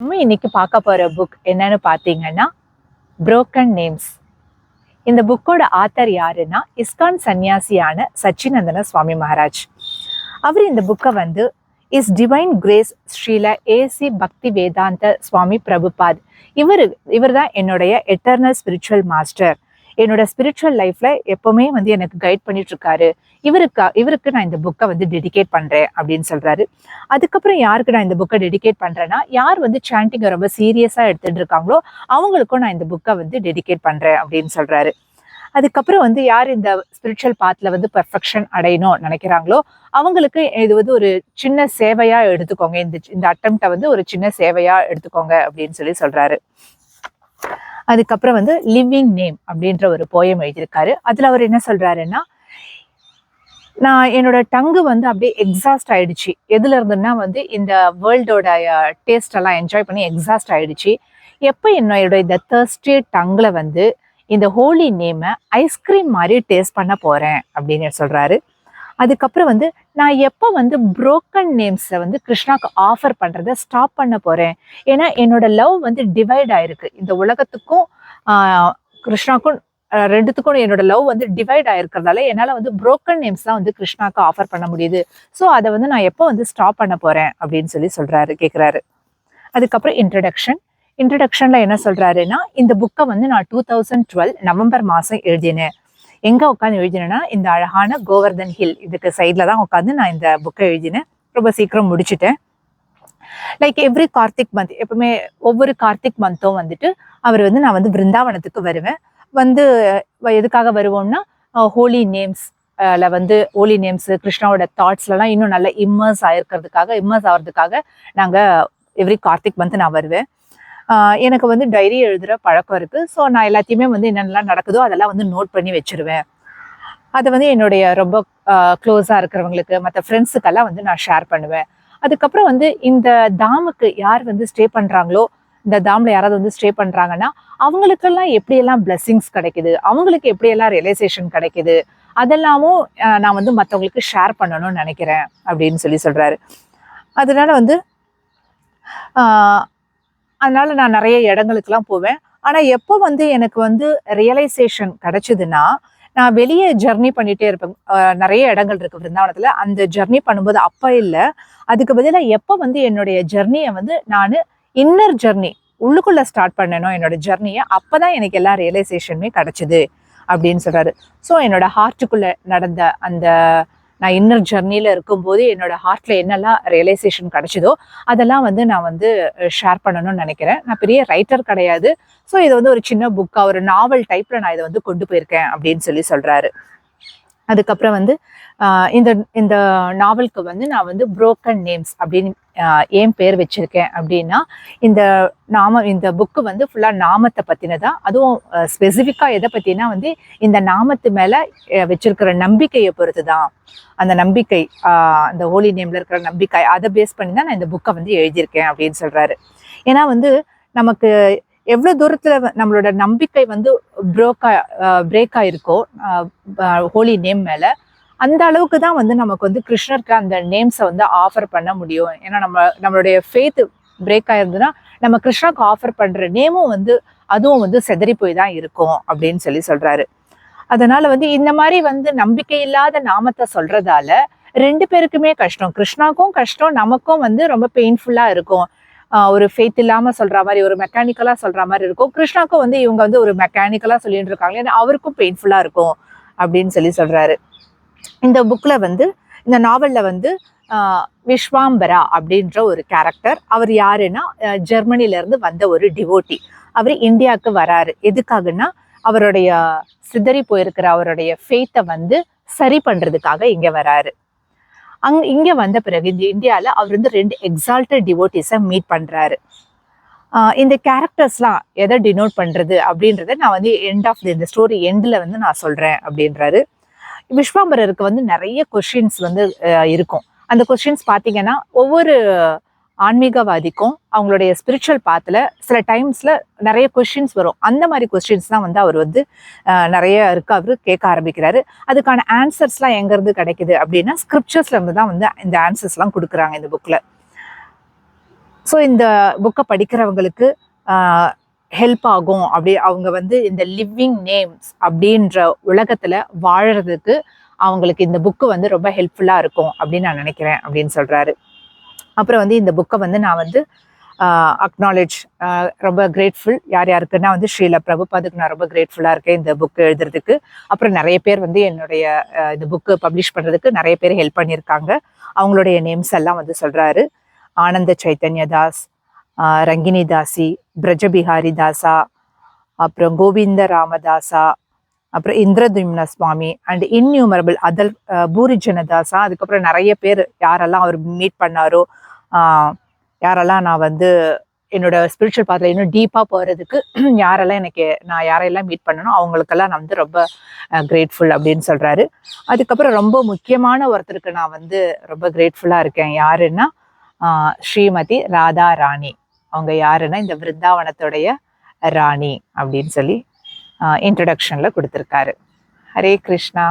நம்ம இன்னைக்கு பார்க்க போற புக் என்னன்னு பார்த்தீங்கன்னா புரோக்கன் நேம்ஸ். இந்த புக்கோட ஆத்தர் யாருன்னா இஸ்கான் சன்னியாசியான சச்சினந்தன சுவாமி மகாராஜ். அவர் இந்த புக்கை வந்து is divine grace Srila AC பக்தி வேதாந்த சுவாமி பிரபுபாத் இவர் தான் என்னுடைய எட்டர்னல் ஸ்பிரிச்சுவல் மாஸ்டர். என்னோட ஸ்பிரிச்சுவல் லைஃப்ல எப்பவுமே வந்து எனக்கு கைட் பண்ணிட்டு இருக்காரு. இவருக்கு நான் இந்த புக்கை வந்து டெடிகேட் பண்றேன் அப்படின்னு சொல்றாரு. அதுக்கப்புறம் யாருக்கு நான் இந்த புக்கை டெடிகேட் பண்றேன்னா, யார் வந்து சாண்டிங்கை ரொம்ப சீரியஸா எடுத்துட்டு இருக்காங்களோ அவங்களுக்கும் நான் இந்த புக்கை வந்து டெடிகேட் பண்றேன் அப்படின்னு சொல்றாரு. அதுக்கப்புறம் வந்து யார் இந்த ஸ்பிரிச்சுவல் பாத்ல வந்து பெர்ஃபெக்ஷன் அடையணும் நினைக்கிறாங்களோ அவங்களுக்கு இது வந்து ஒரு சின்ன சேவையா எடுத்துக்கோங்க. இந்த அட்டம்ப்டை வந்து ஒரு சின்ன சேவையா எடுத்துக்கோங்க அப்படின்னு சொல்றாரு. அதுக்கப்புறம் வந்து லிவிங் நேம் அப்படின்ற ஒரு போயம் எழுதியிருக்காரு. அதுல அவர் என்ன சொல்றாருன்னா, நான் என்னோட டங்கு வந்து அப்படியே எக்ஸாஸ்ட் ஆயிடுச்சு. எதுல இருந்துன்னா வந்து இந்த வேர்ல்டோட டேஸ்ட் எல்லாம் என்ஜாய் பண்ணி எக்ஸாஸ்ட் ஆயிடுச்சு. எப்போ என்னோட இந்த தர்ஸ்டி டங்குல வந்து இந்த ஹோலி நேமை ஐஸ்கிரீம் மாதிரி டேஸ்ட் பண்ண போறேன் அப்படின்னு சொல்றாரு. அதுக்கப்புறம் வந்து நான் எப்போ வந்து புரோக்கன் நேம்ஸை வந்து கிருஷ்ணாக்கு ஆஃபர் பண்றதை ஸ்டாப் பண்ண போறேன். ஏன்னா என்னோட லவ் வந்து டிவைட் ஆயிருக்கு. இந்த உலகத்துக்கும் கிருஷ்ணாக்கும் ரெண்டுத்துக்கும் என்னோட லவ் வந்து டிவைட் ஆயிருக்கிறதால என்னால வந்து புரோக்கன் நேம்ஸ் தான் வந்து கிருஷ்ணாக்கு ஆஃபர் பண்ண முடியுது. ஸோ அதை வந்து நான் எப்போ வந்து ஸ்டாப் பண்ண போறேன் அப்படின்னு கேட்குறாரு. அதுக்கப்புறம் இன்ட்ரடக்ஷன்ல என்ன சொல்றாருன்னா, இந்த புக்கை வந்து நான் 2012 நவம்பர் மாசம் எழுதினேன். எங்க உட்காந்து எழுதினேன்னா இந்த அழகான கோவர்தன் ஹில் இதுக்கு சைட்ல தான் உட்காந்து நான் இந்த புக்கை எழுதினேன். ரொம்ப சீக்கிரம் முடிச்சுட்டேன். லைக் எவ்ரி கார்த்திக் மந்த், எப்பவுமே ஒவ்வொரு கார்த்திக் மந்த்தும் வந்துட்டு நான் வந்து பிருந்தாவனத்துக்கு வருவேன். வந்து எதுக்காக வருவோம்னா ஹோலி நேம்ஸ் வந்து ஹோலி நேம்ஸ் கிருஷ்ணாவோட தாட்ஸ்லாம் இன்னும் நல்லா இம்மர்ஸ் ஆகிறதுக்காக நாங்கள் எவ்ரி கார்த்திக் மந்த் நான் வருவேன். எனக்கு வந்து டைரி எழுதுகிற பழக்கம் இருக்குது. ஸோ நான் எல்லாத்தையுமே வந்து என்னென்னலாம் நடக்குதோ அதெல்லாம் வந்து நோட் பண்ணி வச்சிருவேன். அதை வந்து என்னுடைய ரொம்ப க்ளோஸாக இருக்கிறவங்களுக்கு மற்ற ஃப்ரெண்ட்ஸுக்கெல்லாம் வந்து நான் ஷேர் பண்ணுவேன். அதுக்கப்புறம் வந்து இந்த தாமுக்கு யார் வந்து ஸ்டே பண்ணுறாங்களோ, இந்த தாமில் யாராவது வந்து ஸ்டே பண்ணுறாங்கன்னா அவங்களுக்கெல்லாம் எப்படியெல்லாம் பிளெஸ்ஸிங்ஸ் கிடைக்குது, அவங்களுக்கு எப்படியெல்லாம் ரியலைசேஷன் கிடைக்குது, அதெல்லாமும் நான் வந்து மற்றவங்களுக்கு ஷேர் பண்ணணும்னு நினைக்கிறேன் அப்படின்னு சொல்கிறாரு. அதனால நான் நிறைய இடங்களுக்கெல்லாம் போவேன். ஆனால் எப்போ வந்து எனக்கு வந்து ரியலைசேஷன் கிடைச்சதுன்னா, நான் வெளியே ஜர்னி பண்ணிகிட்டே இருப்பேன். நிறைய இடங்கள் இருக்குது பிருந்தாவனத்தில். அந்த ஜர்னி பண்ணும்போது அப்போ இல்லை, அதுக்கு பதிலாக எப்போ வந்து என்னுடைய ஜர்னியை வந்து நான் இன்னர் ஜர்னி உள்ளுக்குள்ளே ஸ்டார்ட் பண்ணணும் என்னோட ஜர்னியை, அப்போ தான் எனக்கு எல்லா ரியலைசேஷனுமே கிடச்சிது அப்படின்னு சொல்கிறாரு. ஸோ என்னோட ஹார்ட்டுக்குள்ளே நடந்த அந்த நான் இன்னர் ஜர்னியில் இருக்கும்போது என்னோட ஹார்ட்ல என்னெல்லாம் ரியலைசேஷன் கிடைச்சதோ அதெல்லாம் வந்து நான் வந்து ஷேர் பண்ணணும்னு நினைக்கிறேன். நான் பெரிய ரைட்டர் கிடையாது. ஸோ இதை வந்து ஒரு சின்ன புக்காக ஒரு நாவல் டைப்ல நான் இதை வந்து கொண்டு போயிருக்கேன் அப்படின்னு சொல்றாரு. அதுக்கப்புறம் வந்து இந்த இந்த நாவலுக்கு வந்து நான் வந்து புரோக்கன் நேம்ஸ் அப்படின்னு ஏன் பேர் வச்சிருக்கேன் அப்படின்னா, இந்த புக்கு வந்து ஃபுல்லா நாமத்தை பத்தினதான். அதுவும் ஸ்பெசிஃபிக்கா எதை பத்தினா வந்து இந்த நாமத்து மேல வச்சிருக்கிற நம்பிக்கையை பொறுத்துதான். அந்த நம்பிக்கை, அந்த ஹோலி நேம்ல இருக்கிற நம்பிக்கை, அதை பேஸ் பண்ணி தான் நான் இந்த புக்கை வந்து எழுதியிருக்கேன் அப்படின்னு சொல்றாரு. ஏன்னா வந்து நமக்கு எவ்வளவு தூரத்துல நம்மளோட நம்பிக்கை வந்து பிரேக் ஆயிருக்கோ ஹோலி நேம் மேல, அந்த அளவுக்கு தான் வந்து நமக்கு வந்து கிருஷ்ணருக்கு அந்த நேம்ஸை வந்து ஆஃபர் பண்ண முடியும். ஏன்னா நம்மளுடைய ஃபேத் பிரேக் ஆயிருந்ததுன்னா நம்ம கிருஷ்ணருக்கு ஆஃபர் பண்ற நேமும் வந்து அதுவும் வந்து செதறி போய் தான் இருக்கும் அப்படின்னு சொல்றாரு. அதனால வந்து இந்த மாதிரி வந்து நம்பிக்கை இல்லாத நாமத்தை சொல்றதால ரெண்டு பேருக்குமே கஷ்டம். கிருஷ்ணாக்கும் கஷ்டம், நமக்கும் வந்து ரொம்ப பெயின்ஃபுல்லா இருக்கும். ஒரு ஃபெய்த் இல்லாம சொல்ற மாதிரி, ஒரு மெக்கானிக்கலா சொல்ற மாதிரி இருக்கும். கிருஷ்ணாக்கும் வந்து இவங்க வந்து ஒரு மெக்கானிக்கலா சொல்லிட்டு இருக்காங்க, ஏன்னா அவருக்கும் பெயின்ஃபுல்லா இருக்கும் அப்படின்னு சொல்றாரு. இந்த புக்ல வந்து இந்த நாவல்ல வந்து விஸ்வாம்பரா அப்படின்ற ஒரு கேரக்டர். அவர் யாருன்னா ஜெர்மனில இருந்து வந்த ஒரு டிவோட்டி. அவர் இந்தியாவுக்கு வராரு. எதுக்காகன்னா அவருடைய சிதறி போயிருக்கிற அவருடைய ஃபெய்த்தை வந்து சரி பண்றதுக்காக இங்க வராரு. இங்க வந்த பிறகு இந்த இந்தியால அவர் வந்து 2 எக்ஸால்டட் டிவோட்டிஸை மீட் பண்றாரு. இந்த கேரக்டர்ஸ்லாம் எதை டினோட் பண்றது அப்படின்றத நான் வந்து இந்த ஸ்டோரி எண்ட்ல வந்து நான் சொல்றேன் அப்படின்றாரு. விஸ்வாம்பரருக்கு வந்து நிறைய கொஸ்டின்ஸ் வந்து இருக்கும். அந்த கொஸ்டின்ஸ் பார்த்தீங்கன்னா ஒவ்வொரு ஆன்மீகவாதிக்கும் அவங்களுடைய ஸ்பிரிச்சுவல் பாத்துல சில டைம்ஸ்ல நிறைய கொஸ்டின்ஸ் வரும். அந்த மாதிரி கொஸ்டின்ஸ் தான் வந்து அவர் வந்து நிறைய அவரு கேட்க ஆரம்பிக்கிறாரு. அதுக்கான ஆன்சர்ஸ்லாம் எங்க இருந்து கிடைக்குது அப்படின்னா ஸ்கிரிப்சர்ஸ்ல இருந்து தான் வந்து இந்த ஆன்சர்ஸ்லாம் கொடுக்குறாங்க இந்த புக்ல. ஸோ இந்த புக்கை படிக்கிறவங்களுக்கு ஹெல்ப் ஆகும். அப்படி அவங்க வந்து இந்த லிவிங் நேம்ஸ் அப்படின்ற உலகத்தில் வாழறதுக்கு அவங்களுக்கு இந்த புக்கு வந்து ரொம்ப ஹெல்ப்ஃபுல்லாக இருக்கும் அப்படின்னு நான் நினைக்கிறேன் அப்படின்னு சொல்கிறாரு. அப்புறம் வந்து இந்த புக்கை வந்து நான் வந்து அக்னாலேஜ், ரொம்ப கிரேட்ஃபுல். யார் யாருக்குன்னா வந்து ஸ்ரீல பிரபுபாதுக்கு நான் ரொம்ப கிரேட்ஃபுல்லாக இருக்கேன் இந்த புக்கு எழுதுறதுக்கு. அப்புறம் நிறைய பேர் வந்து என்னுடைய இந்த புக்கு பப்ளிஷ் பண்ணுறதுக்கு நிறைய பேர் ஹெல்ப் பண்ணியிருக்காங்க. அவங்களுடைய நேம்ஸ் எல்லாம் வந்து சொல்கிறாரு. ஆனந்த சைத்தன்ய தாஸ், ரங்கினி தாசி, பிரஜபிஹாரி தாசா, அப்புறம் கோவிந்த ராமதாசா, அப்புறம் இந்திரதும்ன சுவாமி அண்ட் இன்யூமரபிள் அதர் பூரிஜனதாசா. அதுக்கப்புறம் நிறைய பேர் யாரெல்லாம் அவர் மீட் பண்ணாரோ, யாரெல்லாம் நான் வந்து என்னோட ஸ்பிரிச்சுவல் பாத்தில் இன்னும் டீப்பாக போகிறதுக்கு யாரெல்லாம் நான் யாரெல்லாம் மீட் பண்ணனோ அவங்களுக்கெல்லாம் நான் வந்து ரொம்ப கிரேட்ஃபுல் அப்படின்னு சொல்கிறாரு. அதுக்கப்புறம் ரொம்ப முக்கியமான ஒருத்தருக்கு நான் வந்து ரொம்ப கிரேட்ஃபுல்லாக இருக்கேன். யாருன்னா ஸ்ரீமதி ராதா ராணி. அவங்க யாருன்னா இந்த விருந்தாவனத்துடைய ராணி அப்படின்னு சொல்லி இன்ட்ரடக்ஷனில் கொடுத்துருக்காரு. ஹரே கிருஷ்ணா.